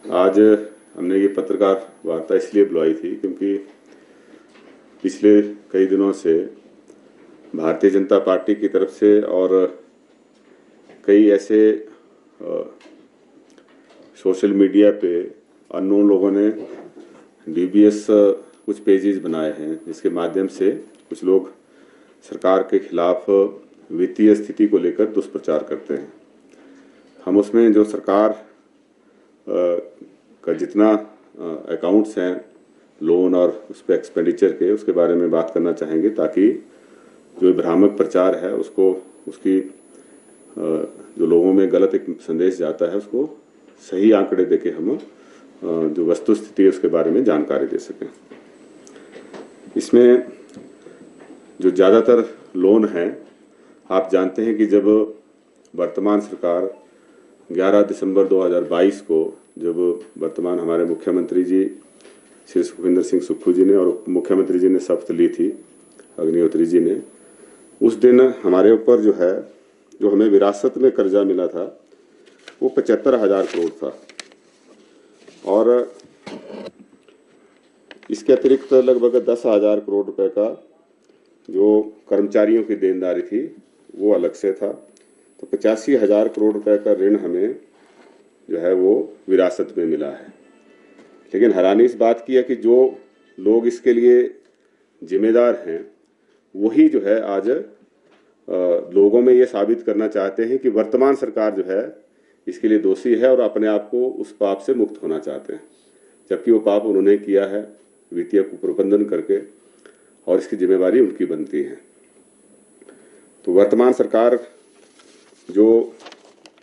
आज हमने ये पत्रकार वार्ता इसलिए बुलाई थी क्योंकि पिछले कई दिनों से भारतीय जनता पार्टी की तरफ से और कई ऐसे सोशल मीडिया पे अननोन लोगों ने डीबीएस कुछ पेजेस बनाए हैं जिसके माध्यम से कुछ लोग सरकार के खिलाफ वित्तीय स्थिति को लेकर दुष्प्रचार करते हैं। हम उसमें जो सरकार का जितना अकाउंट्स हैं लोन और उस पर एक्सपेंडिचर के उसके बारे में बात करना चाहेंगे ताकि जो भ्रामक प्रचार है उसको उसकी जो लोगों में गलत एक संदेश जाता है उसको सही आंकड़े देके हम जो वस्तु स्थिति है उसके बारे में जानकारी दे सकें। इसमें जो ज़्यादातर लोन हैं, आप जानते हैं कि जब वर्तमान सरकार 11 दिसंबर 2022 को जब वर्तमान हमारे मुख्यमंत्री जी श्री सुखविंदर सिंह सुक्खू जी ने और मुख्यमंत्री जी ने शपथ ली थी, अग्निहोत्री जी ने, उस दिन हमारे ऊपर जो हमें विरासत में कर्जा मिला था वो 75,000 करोड़ था और इसके अतिरिक्त लगभग 10,000 करोड़ रुपए का जो कर्मचारियों की देनदारी थी वो अलग से था। तो 85,000 करोड़ रुपए का ऋण हमें जो है वो विरासत में मिला है। लेकिन हैरानी इस बात की है कि जो लोग इसके लिए जिम्मेदार हैं वही जो है आज लोगों में ये साबित करना चाहते हैं कि वर्तमान सरकार जो है इसके लिए दोषी है और अपने आप को उस पाप से मुक्त होना चाहते हैं, जबकि वो पाप उन्होंने किया है वित्तीय कुप्रबंधन करके और इसकी जिम्मेवारी उनकी बनती है। तो वर्तमान सरकार जो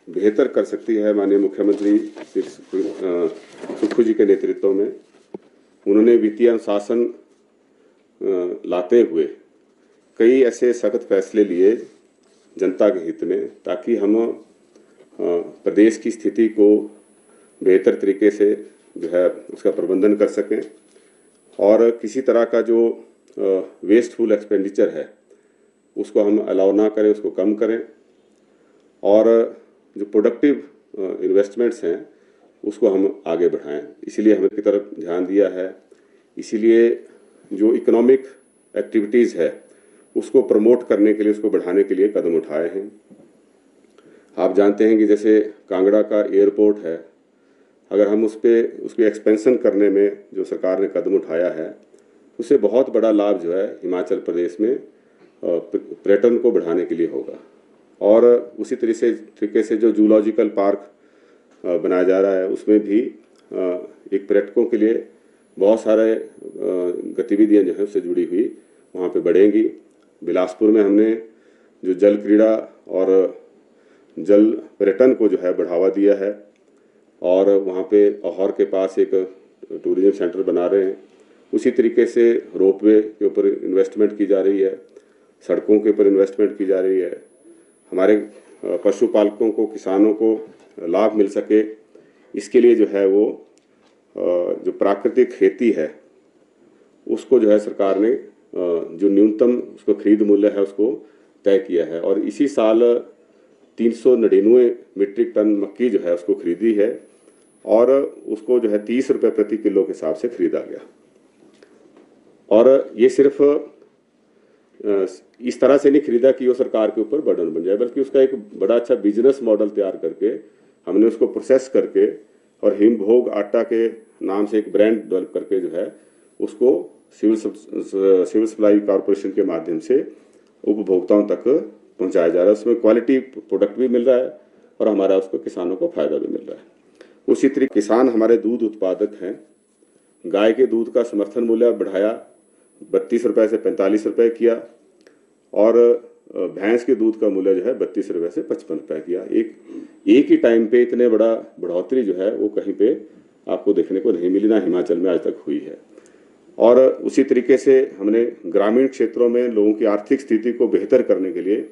बेहतर कर सकती है, माननीय मुख्यमंत्री श्री सुक्खू जी के नेतृत्व में उन्होंने वित्तीय अनुशासन लाते हुए कई ऐसे सख्त फैसले लिए जनता के हित में ताकि हम प्रदेश की स्थिति को बेहतर तरीके से जो है उसका प्रबंधन कर सकें और किसी तरह का जो वेस्टफुल एक्सपेंडिचर है उसको हम अलाउ ना करें, उसको कम करें और जो प्रोडक्टिव इन्वेस्टमेंट्स हैं उसको हम आगे बढ़ाएं। इसीलिए हमने की तरफ ध्यान दिया है। इसीलिए जो इकोनॉमिक एक्टिविटीज़ है उसको प्रमोट करने के लिए, उसको बढ़ाने के लिए कदम उठाए हैं। आप जानते हैं कि जैसे कांगड़ा का एयरपोर्ट है, अगर हम उसकी एक्सपेंशन करने में जो सरकार ने कदम उठाया है उससे बहुत बड़ा लाभ जो है हिमाचल प्रदेश में पर्यटन को बढ़ाने के लिए होगा। और उसी तरीके से जो जूलॉजिकल पार्क बनाया जा रहा है उसमें भी एक पर्यटकों के लिए बहुत सारे गतिविधियां जो है उससे जुड़ी हुई वहाँ पे बढ़ेंगी। बिलासपुर में हमने जो जल क्रीड़ा और जल पर्यटन को जो है बढ़ावा दिया है और वहाँ पे अहौर के पास एक टूरिज्म सेंटर बना रहे हैं। उसी तरीके से रोपवे के ऊपर इन्वेस्टमेंट की जा रही है, सड़कों के ऊपर इन्वेस्टमेंट की जा रही है। हमारे पशुपालकों को, किसानों को लाभ मिल सके इसके लिए जो है वो जो प्राकृतिक खेती है उसको जो है सरकार ने जो न्यूनतम उसको खरीद मूल्य है उसको तय किया है और इसी साल 399 मीट्रिक टन मक्की जो है उसको खरीदी है और उसको जो है 30 रुपये प्रति किलो के हिसाब से खरीदा गया। और ये सिर्फ इस तरह से नहीं खरीदा कि वो सरकार के ऊपर बर्डन बन जाए, बल्कि उसका एक बड़ा अच्छा बिजनेस मॉडल तैयार करके हमने उसको प्रोसेस करके और हिमभोग आटा के नाम से एक ब्रांड डेवलप करके जो है उसको सिविल सप्लाई कॉरपोरेशन के माध्यम से उपभोक्ताओं तक पहुंचाया जा रहा है। उसमें क्वालिटी प्रोडक्ट भी मिल रहा है और हमारा उसको किसानों को फायदा भी मिल रहा है। उसी तरीके किसान हमारे दूध उत्पादक हैं। गाय के दूध का समर्थन मूल्य बढ़ाया, 32 रुपये से 45 रुपये किया और भैंस के दूध का मूल्य जो है 32 रुपये से 55 रुपये किया। एक ही टाइम पे इतने बड़ा बढ़ोतरी जो है वो कहीं पे आपको देखने को नहीं मिली, ना हिमाचल में आज तक हुई है। और उसी तरीके से हमने ग्रामीण क्षेत्रों में लोगों की आर्थिक स्थिति को बेहतर करने के लिए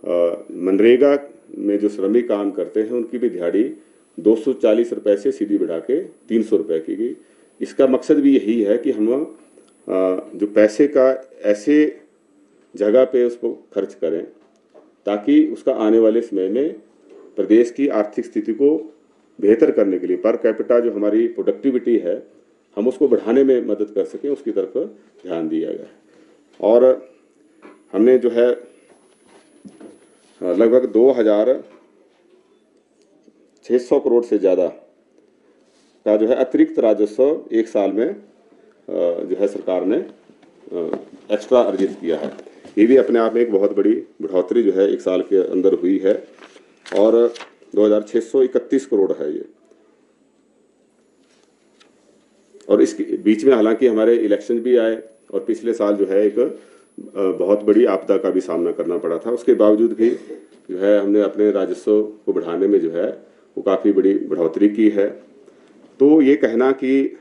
मनरेगा में जो श्रमिक काम करते हैं उनकी भी दिहाड़ी 240 रुपये से सीधी बढ़ा के 300 रुपये की गई। इसका मकसद भी यही है कि हम जो पैसे का ऐसे जगह पे उसको खर्च करें ताकि उसका आने वाले समय में प्रदेश की आर्थिक स्थिति को बेहतर करने के लिए, पर कैपिटा जो हमारी प्रोडक्टिविटी है हम उसको बढ़ाने में मदद कर सकें, उसकी तरफ ध्यान दिया गया है। और हमने जो है लगभग 2600 करोड़ से ज़्यादा का जो है अतिरिक्त राजस्व एक साल में जो है सरकार ने एक्स्ट्रा अर्जित किया है। ये भी अपने आप में एक बहुत बड़ी बढ़ोतरी जो है एक साल के अंदर हुई है और 2631 करोड़ है ये। और इसके बीच में हालांकि हमारे इलेक्शन भी आए और पिछले साल जो है एक बहुत बड़ी आपदा का भी सामना करना पड़ा था, उसके बावजूद भी जो है हमने अपने राजस्व को बढ़ाने में जो है वो काफ़ी बड़ी बढ़ोतरी की है। तो ये कहना कि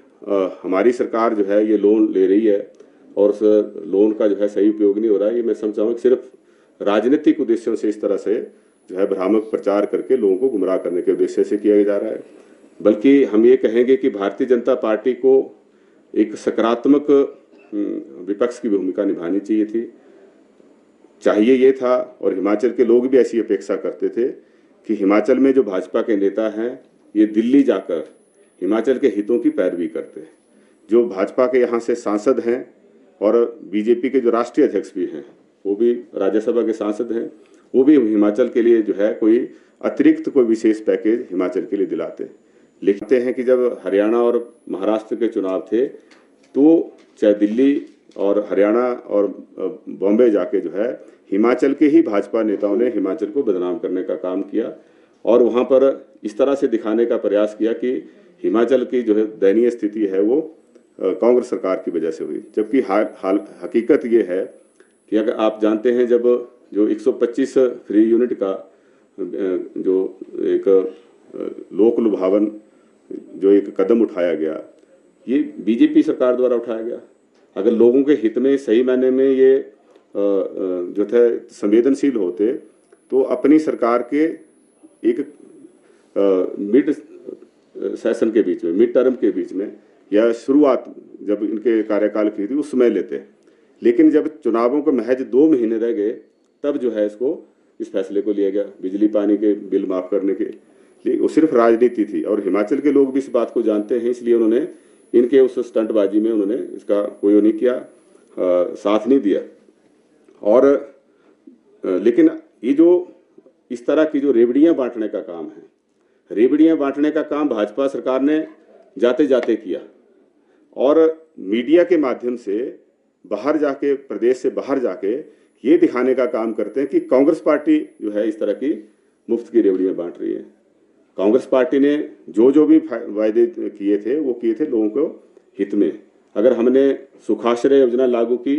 हमारी सरकार जो है ये लोन ले रही है और उस लोन का जो है सही उपयोग नहीं हो रहा है, ये मैं समझता हूँ कि सिर्फ राजनीतिक उद्देश्यों से इस तरह से जो है भ्रामक प्रचार करके लोगों को गुमराह करने के उद्देश्य से किया जा रहा है। बल्कि हम ये कहेंगे कि भारतीय जनता पार्टी को एक सकारात्मक विपक्ष की भूमिका निभानी चाहिए थी, चाहिए ये था, और हिमाचल के लोग भी ऐसी अपेक्षा करते थे कि हिमाचल में जो भाजपा के नेता हैं ये दिल्ली जाकर हिमाचल के हितों की पैरवी करते हैं। जो भाजपा के यहाँ से सांसद हैं और बीजेपी के जो राष्ट्रीय अध्यक्ष भी हैं, वो भी राज्यसभा के सांसद हैं, वो भी हिमाचल के लिए जो है कोई अतिरिक्त कोई विशेष पैकेज हिमाचल के लिए दिलाते लिखते हैं कि जब हरियाणा और महाराष्ट्र के चुनाव थे तो चाहे दिल्ली और हरियाणा और बॉम्बे जाके जो है हिमाचल के ही भाजपा नेताओं ने हिमाचल को बदनाम करने का काम किया और वहाँ पर इस तरह से दिखाने का प्रयास किया कि हिमाचल की जो है दयनीय स्थिति है वो कांग्रेस सरकार की वजह से हुई। जबकि हकीकत ये है कि अगर आप जानते हैं जब जो 125 फ्री यूनिट का जो एक लोक लुभावन जो एक कदम उठाया गया, ये बीजेपी सरकार द्वारा उठाया गया। अगर लोगों के हित में सही मायने में ये जो थे संवेदनशील होते तो अपनी सरकार के एक मिड सेशन के बीच में, मिड टर्म के बीच में या शुरुआत जब इनके कार्यकाल की थी उस समय लेते। लेकिन जब चुनावों को महज 2 महीने रह गए तब जो है इस फैसले को लिया गया बिजली पानी के बिल माफ करने के लिए। वो सिर्फ राजनीति थी और हिमाचल के लोग भी इस बात को जानते हैं, इसलिए उन्होंने इनके उस स्टंटबाजी में उन्होंने इसका कोई नहीं किया, साथ नहीं दिया। और लेकिन ये जो इस तरह की जो रेवड़ियां बांटने का काम है, रेवड़ियां बांटने का काम भाजपा सरकार ने जाते जाते किया और मीडिया के माध्यम से बाहर जाके, प्रदेश से बाहर जाके ये दिखाने का काम करते हैं कि कांग्रेस पार्टी जो है इस तरह की मुफ्त की रेवड़ियां बांट रही है। कांग्रेस पार्टी ने जो भी वायदे किए थे वो किए थे लोगों को हित में। अगर हमने सुखाश्रय योजना लागू की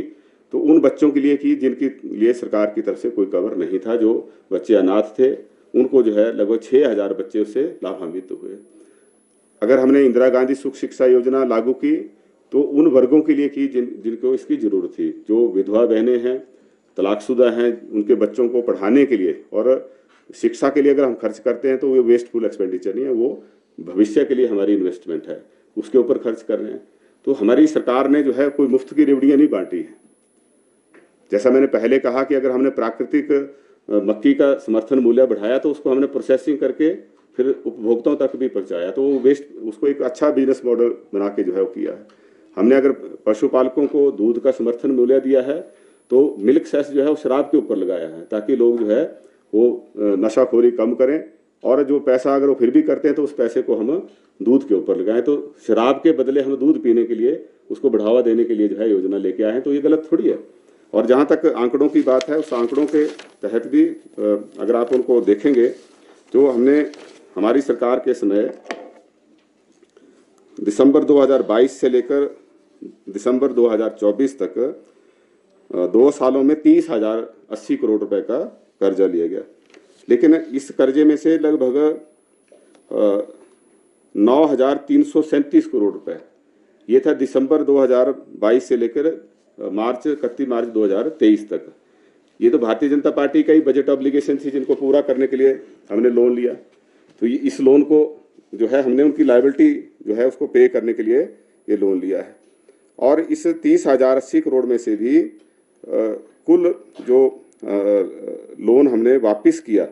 तो उन बच्चों के लिए की जिनकी लिए सरकार की तरफ से कोई कवर नहीं था, जो बच्चे अनाथ थे, उनको जो है लगभग 6000 बच्चे उससे लाभान्वित हुए। अगर हमने इंदिरा गांधी सुख शिक्षा योजना लागू की तो उन वर्गों के लिए की जिनको इसकी जरूरत थी, जो विधवा बहनें हैं, तलाकशुदा हैं, उनके बच्चों को पढ़ाने के लिए और शिक्षा के लिए अगर हम खर्च करते हैं तो वो वेस्टफुल एक्सपेंडिचर नहीं है, वो भविष्य के लिए हमारी इन्वेस्टमेंट है, उसके ऊपर खर्च कर रहे हैं। तो हमारी सरकार ने जो है कोई मुफ्त की रेवड़ियां नहीं बांटी है। जैसा मैंने पहले कहा कि अगर हमने प्राकृतिक मक्की का समर्थन मूल्य बढ़ाया तो उसको हमने प्रोसेसिंग करके फिर उपभोक्ताओं तक भी पहुंचाया, तो वो उसको एक अच्छा बिजनेस मॉडल बना के जो है वो किया है। हमने अगर पशुपालकों को दूध का समर्थन मूल्य दिया है तो मिल्क सेस जो है वो शराब के ऊपर लगाया है ताकि लोग जो है वो नशाखोरी कम करें, और जो पैसा अगर वो फिर भी करते हैं तो उस पैसे को हम दूध के ऊपर लगाएं। तो शराब के बदले हम दूध पीने के लिए उसको बढ़ावा देने के लिए जो है योजना लेके आए हैं, तो ये गलत थोड़ी है। और जहाँ तक आंकड़ों की बात है, उस आंकड़ों के तहत भी अगर आप उनको देखेंगे तो हमने हमारी सरकार के समय दिसंबर 2022 से लेकर दिसंबर 2024 तक 2 सालों में 30,080 करोड़ रुपए का कर्जा लिया गया। लेकिन इस कर्जे में से लगभग 9,337 करोड़ रुपए ये था दिसंबर 2022 से लेकर 31 मार्च 2023 तक। ये तो भारतीय जनता पार्टी का ही बजट ऑब्लिगेशन थी जिनको पूरा करने के लिए हमने लोन लिया। तो इस लोन को जो है हमने उनकी लायबिलिटी जो है उसको पे करने के लिए ये लोन लिया है। और इस 30,080 करोड़ में से भी कुल जो लोन हमने वापस किया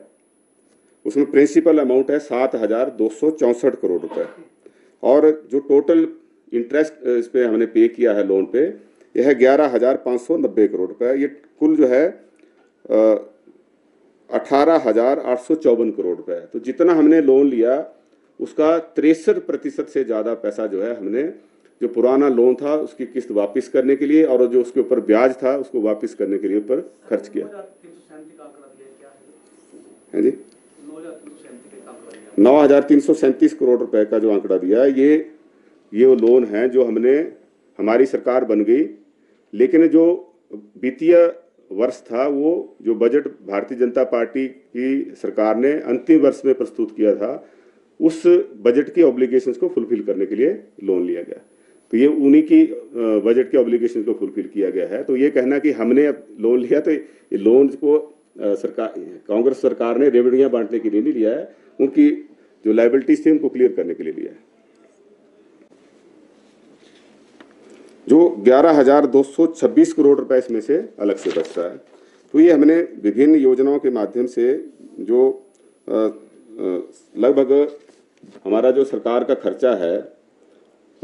उसमें प्रिंसिपल अमाउंट है 7,264 करोड़ रुपए, और जो टोटल इंटरेस्ट इस पे हमने पे किया है लोन पे, यह है 11,590 करोड़ रुपए। ये कुल जो है 18,854 करोड़ रुपए। तो जितना हमने लोन लिया उसका 63% से ज़्यादा पैसा जो है हमने जो पुराना लोन था उसकी किस्त वापस करने के लिए और जो उसके ऊपर ब्याज था उसको वापस करने के लिए ऊपर खर्च किया है जी। 9,337 करोड़ रुपए का जो आंकड़ा दिया, ये वो लोन है जो हमने, हमारी सरकार बन गई, लेकिन जो वित्तीय वर्ष था वो जो बजट भारतीय जनता पार्टी की सरकार ने अंतिम वर्ष में प्रस्तुत किया था, उस बजट की ऑब्लिगेशंस को फुलफिल करने के लिए लोन लिया गया। तो ये उन्हीं की बजट के ऑब्लिगेशन को फुलफिल किया गया है। तो ये कहना कि हमने अब लोन लिया, तो ये लोन को सरकार, कांग्रेस सरकार ने रेवेन्यू बांटने के लिए नहीं लिया है, उनकी जो लायबिलिटीज थी उनको क्लियर करने के लिए लिया है। जो 11,226 करोड़ रुपए इसमें से अलग से बचता है। तो ये हमने विभिन्न योजनाओं के माध्यम से जो लगभग हमारा जो सरकार का खर्चा है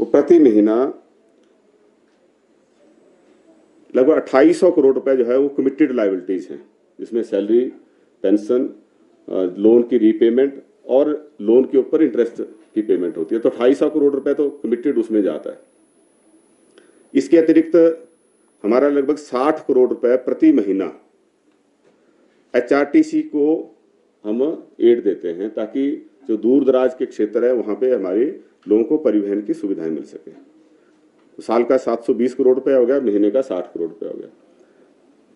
वो प्रति महीना लगभग 2,800 करोड़ रुपए जो है वो कमिटेड लायबिलिटीज हैं, जिसमें सैलरी, पेंशन, लोन की रीपेमेंट और लोन के ऊपर इंटरेस्ट की पेमेंट होती है। तो 2,800 करोड़ रुपए तो कमिटेड उसमें जाता है। इसके अतिरिक्त हमारा लगभग 60 करोड़ रुपए प्रति महीना HRTC को हम एड देते हैं, ताकि जो दूर दराज के क्षेत्र है वहां पे हमारे लोगों को परिवहन की सुविधाएं मिल सके। तो साल का 720 करोड़ रुपए हो गया, महीने का 60 करोड़ रुपए हो गया।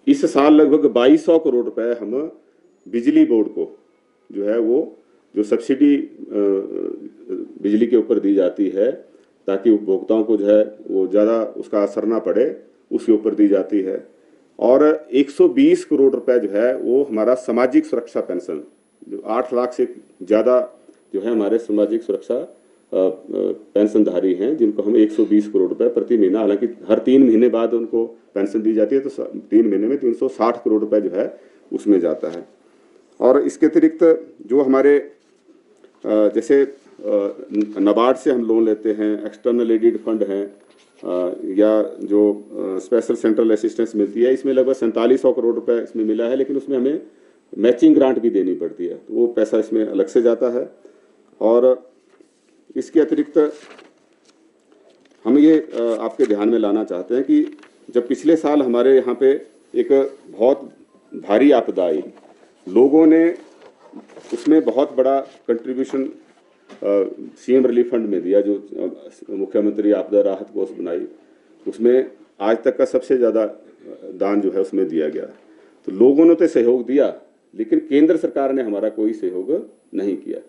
इस साल लगभग 2,200 करोड़ रुपए हम बिजली बोर्ड को जो है वो जो सब्सिडी बिजली के ऊपर दी जाती है ताकि उपभोक्ताओं को जो है वो ज़्यादा उसका असर ना पड़े, उसके ऊपर दी जाती है। और 120 करोड़ रुपए जो है वो हमारा सामाजिक सुरक्षा पेंशन, जो 8 लाख से ज़्यादा जो है हमारे सामाजिक सुरक्षा पेंशनधारी हैं, जिनको हम 120 करोड़ रुपए प्रति महीना, हालांकि हर 3 महीने बाद उनको पेंशन दी जाती है, तो 3 महीने में 360 करोड़ रुपए जो है उसमें जाता है। और इसके अतिरिक्त जो हमारे जैसे नाबार्ड से हम लोन लेते हैं, एक्सटर्नल एडेड फंड हैं, या जो स्पेशल सेंट्रल असिस्टेंस मिलती है, इसमें लगभग 4700 करोड़ रुपए इसमें मिला है, लेकिन उसमें हमें मैचिंग ग्रांट भी देनी पड़ती है, तो वो पैसा इसमें अलग से जाता है। और इसके अतिरिक्त हम ये आपके ध्यान में लाना चाहते हैं कि जब पिछले साल हमारे यहाँ पे एक बहुत भारी आपदा आई, लोगों ने उसमें बहुत बड़ा कंट्रीब्यूशन CM रिलीफ फंड में दिया, जो मुख्यमंत्री आपदा राहत कोष बनाई, उसमें आज तक का सबसे ज़्यादा दान जो है उसमें दिया गया। तो लोगों ने तो सहयोग दिया, लेकिन केंद्र सरकार ने हमारा कोई सहयोग नहीं किया।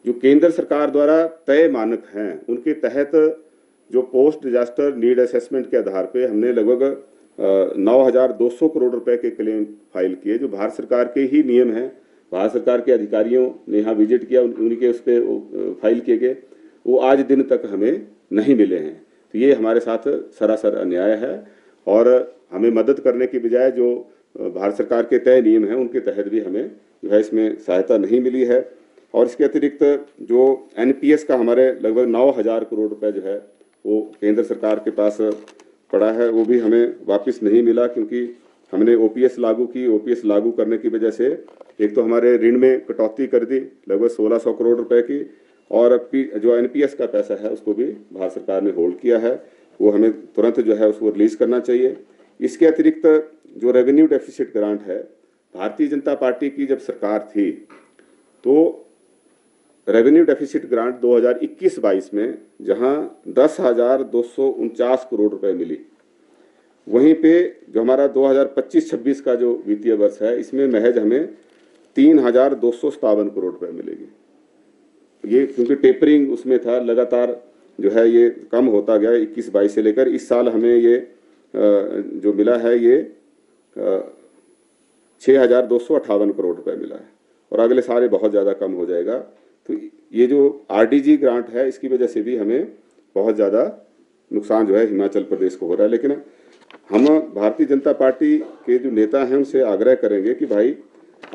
जो केंद्र सरकार द्वारा तय मानक हैं उनके तहत जो पोस्ट डिजास्टर नीड असेसमेंट के आधार पे हमने लगभग 9,200 करोड़ रुपए के क्लेम फाइल किए, जो भारत सरकार के ही नियम हैं। भारत सरकार के अधिकारियों ने यहाँ विजिट किया, उनके उस पर फाइल किए गए, वो आज दिन तक हमें नहीं मिले हैं। तो ये हमारे साथ सरासर अन्याय है, और हमें मदद करने की बजाय जो भारत सरकार के तय नियम हैं उनके तहत भी हमें जो है इसमें सहायता नहीं मिली है। और इसके अतिरिक्त जो NPS का हमारे लगभग 9,000 करोड़ रुपए जो है वो केंद्र सरकार के पास पड़ा है, वो भी हमें वापस नहीं मिला, क्योंकि हमने OPS लागू की। OPS लागू करने की वजह से एक तो हमारे ऋण में कटौती कर दी लगभग 1,600 करोड़ रुपए की, और जो NPS का पैसा है उसको भी भारत सरकार ने होल्ड किया है, वो हमें तुरंत जो है उसको रिलीज करना चाहिए। इसके अतिरिक्त जो रेवेन्यू डेफिसिट ग्रांट है, भारतीय जनता पार्टी की जब सरकार थी तो रेवेन्यू डेफिसिट ग्रांट 2021-22 में जहां 10,249 करोड़ रुपए मिली, वहीं पे जो हमारा 2025-26 का जो वित्तीय वर्ष है इसमें महज हमें 3,257 करोड़ रुपए मिलेगी। ये क्योंकि टेपरिंग उसमें था, लगातार जो है ये कम होता गया 21-22 से लेकर इस साल हमें ये जो मिला है ये 6,258 करोड़ रुपए मिला है, और अगले साल ये बहुत ज़्यादा कम हो जाएगा। तो ये जो RDG ग्रांट है इसकी वजह से भी हमें बहुत ज़्यादा नुकसान जो है हिमाचल प्रदेश को हो रहा है। लेकिन हम भारतीय जनता पार्टी के जो नेता हैं उनसे आग्रह करेंगे कि भाई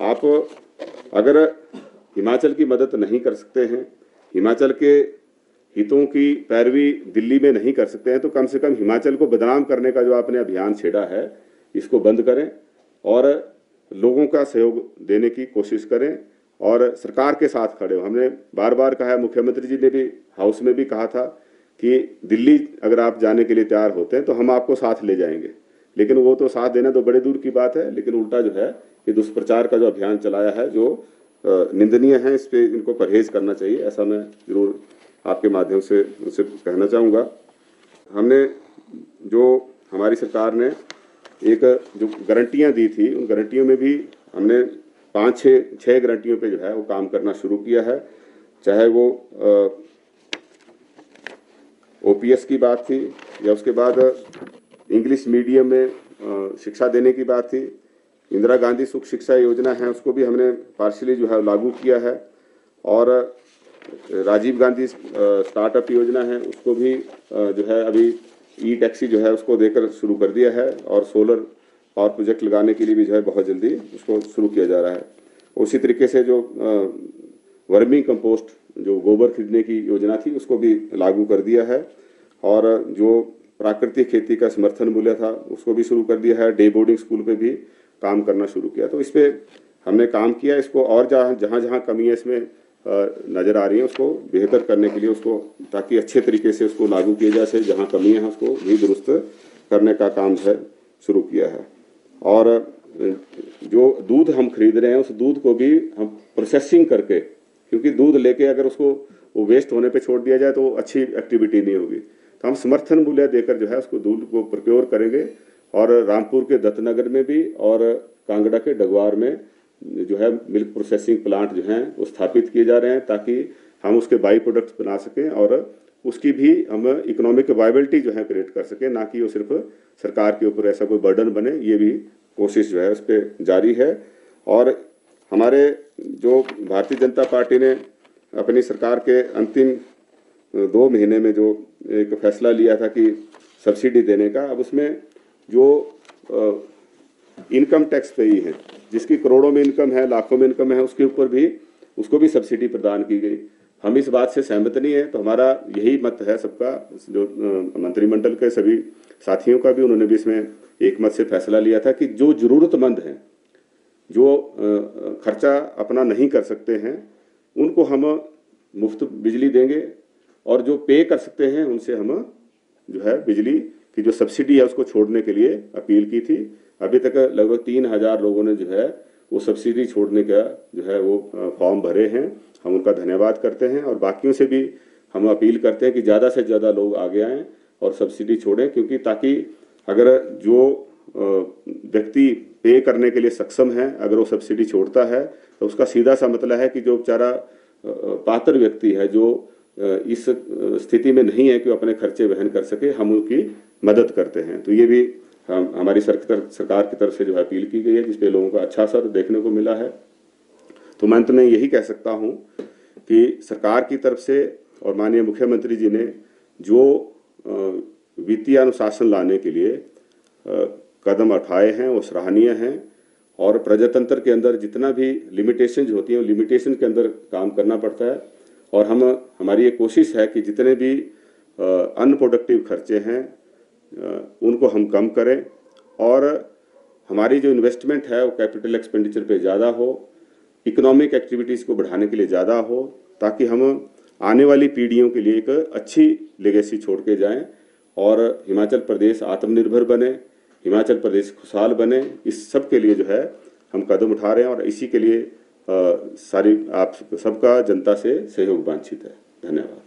आप अगर हिमाचल की मदद नहीं कर सकते हैं, हिमाचल के हितों की पैरवी दिल्ली में नहीं कर सकते हैं, तो कम से कम हिमाचल को बदनाम करने का जो आपने अभियान छेड़ा है इसको बंद करें और लोगों का सहयोग देने की कोशिश करें और सरकार के साथ खड़े हो। हमने बार बार कहा है, मुख्यमंत्री जी ने भी हाउस में भी कहा था कि दिल्ली अगर आप जाने के लिए तैयार होते हैं तो हम आपको साथ ले जाएंगे, लेकिन वो तो साथ देना तो बड़े दूर की बात है, लेकिन उल्टा जो है ये दुष्प्रचार का जो अभियान चलाया है जो निंदनीय है, इस पे इनको परहेज करना चाहिए, ऐसा मैं जरूर आपके माध्यम से उनसे कहना चाहूँगा। हमने जो हमारी सरकार ने एक जो गारंटियाँ दी थी, उन गारंटियों में भी हमने 5-6 गारंटियों पे जो है वो काम करना शुरू किया है, चाहे वो ओपीएस की बात थी या उसके बाद इंग्लिश मीडियम में शिक्षा देने की बात थी, इंदिरा गांधी सुख शिक्षा योजना है उसको भी हमने पार्शियली जो है लागू किया है, और राजीव गांधी स्टार्टअप योजना है उसको भी जो है अभी ई टैक्सी जो है उसको देकर शुरू कर दिया है, और सोलर पावर प्रोजेक्ट लगाने के लिए भी जो है बहुत जल्दी उसको शुरू किया जा रहा है। उसी तरीके से जो वर्मी कंपोस्ट जो गोबर खरीदने की योजना थी उसको भी लागू कर दिया है, और जो प्राकृतिक खेती का समर्थन मूल्य था उसको भी शुरू कर दिया है। डे बोर्डिंग स्कूल पे भी काम करना शुरू किया, तो इस पे हमने काम किया। इसको और जहाँ जहाँ कमियाँ इसमें नज़र आ रही हैं उसको बेहतर करने के लिए, उसको ताकि अच्छे तरीके से उसको लागू किया जा सके, जहाँ कमियाँ हैं उसको भी दुरुस्त करने का काम है शुरू किया है। और जो दूध हम खरीद रहे हैं उस दूध को भी हम प्रोसेसिंग करके, क्योंकि दूध लेके अगर उसको वो वेस्ट होने पे छोड़ दिया जाए तो अच्छी एक्टिविटी नहीं होगी, तो हम समर्थन मूल्य देकर जो है उसको दूध को प्रोक्योर करेंगे, और रामपुर के दत्तनगर में भी और कांगड़ा के डगवार में जो है मिल्क प्रोसेसिंग प्लांट जो हैं वो स्थापित किए जा रहे हैं, ताकि हम उसके बाई प्रोडक्ट्स बना सकें और उसकी भी हम इकोनॉमिक वायबिलिटी जो है क्रिएट कर सकें, ना कि वो सिर्फ सरकार के ऊपर ऐसा कोई बर्डन बने। ये भी कोशिश जो है उस पर जारी है। और हमारे जो भारतीय जनता पार्टी ने अपनी सरकार के अंतिम 2 महीने में जो एक फैसला लिया था कि सब्सिडी देने का, अब उसमें जो इनकम टैक्स पेई है, जिसकी करोड़ों में इनकम है, लाखों में इनकम है, उसके ऊपर भी उसको भी सब्सिडी प्रदान की गई। हम इस बात से सहमत नहीं है, तो हमारा यही मत है सबका, जो मंत्रिमंडल के सभी साथियों का भी, उन्होंने भी इसमें एक मत से फैसला लिया था कि जो जरूरतमंद हैं, जो खर्चा अपना नहीं कर सकते हैं, उनको हम मुफ्त बिजली देंगे, और जो पे कर सकते हैं उनसे हम जो है बिजली की जो सब्सिडी है उसको छोड़ने के लिए अपील की थी। अभी तक लगभग 3000 लोगों ने जो है वो सब्सिडी छोड़ने का जो है वो फॉर्म भरे हैं, हम उनका धन्यवाद करते हैं। और बाकियों से भी हम अपील करते हैं कि ज़्यादा से ज़्यादा लोग आगे आएँ और सब्सिडी छोड़ें, क्योंकि ताकि अगर जो व्यक्ति पे करने के लिए सक्षम है, अगर वो सब्सिडी छोड़ता है तो उसका सीधा सा मतलब है कि जो बेचारा पात्र व्यक्ति है, जो इस स्थिति में नहीं है कि वो अपने खर्चे वहन कर सके, हम उनकी मदद करते हैं। तो ये भी हमारी सरकार की तरफ से जो है अपील की गई है, जिसपे लोगों का अच्छा असर देखने को मिला है। तो मैं अंत में यही कह सकता हूँ कि सरकार की तरफ से और माननीय मुख्यमंत्री जी ने जो वित्तीय अनुशासन लाने के लिए कदम उठाए हैं वो सराहनीय हैं, और प्रजातंत्र के अंदर जितना भी लिमिटेशन होती हैं, लिमिटेशन के अंदर काम करना पड़ता है। और हमारी ये कोशिश है कि जितने भी अनप्रोडक्टिव खर्चे हैं उनको हम कम करें, और हमारी जो इन्वेस्टमेंट है वो कैपिटल एक्सपेंडिचर पे ज़्यादा हो, इकोनॉमिक एक्टिविटीज़ को बढ़ाने के लिए ज़्यादा हो, ताकि हम आने वाली पीढ़ियों के लिए एक अच्छी लेगेसी छोड़ के जाएं और हिमाचल प्रदेश आत्मनिर्भर बने, हिमाचल प्रदेश खुशहाल बने। इस सब के लिए जो है हम कदम उठा रहे हैं, और इसी के लिए सारी आप सबका जनता से सहयोग वांछित है। धन्यवाद।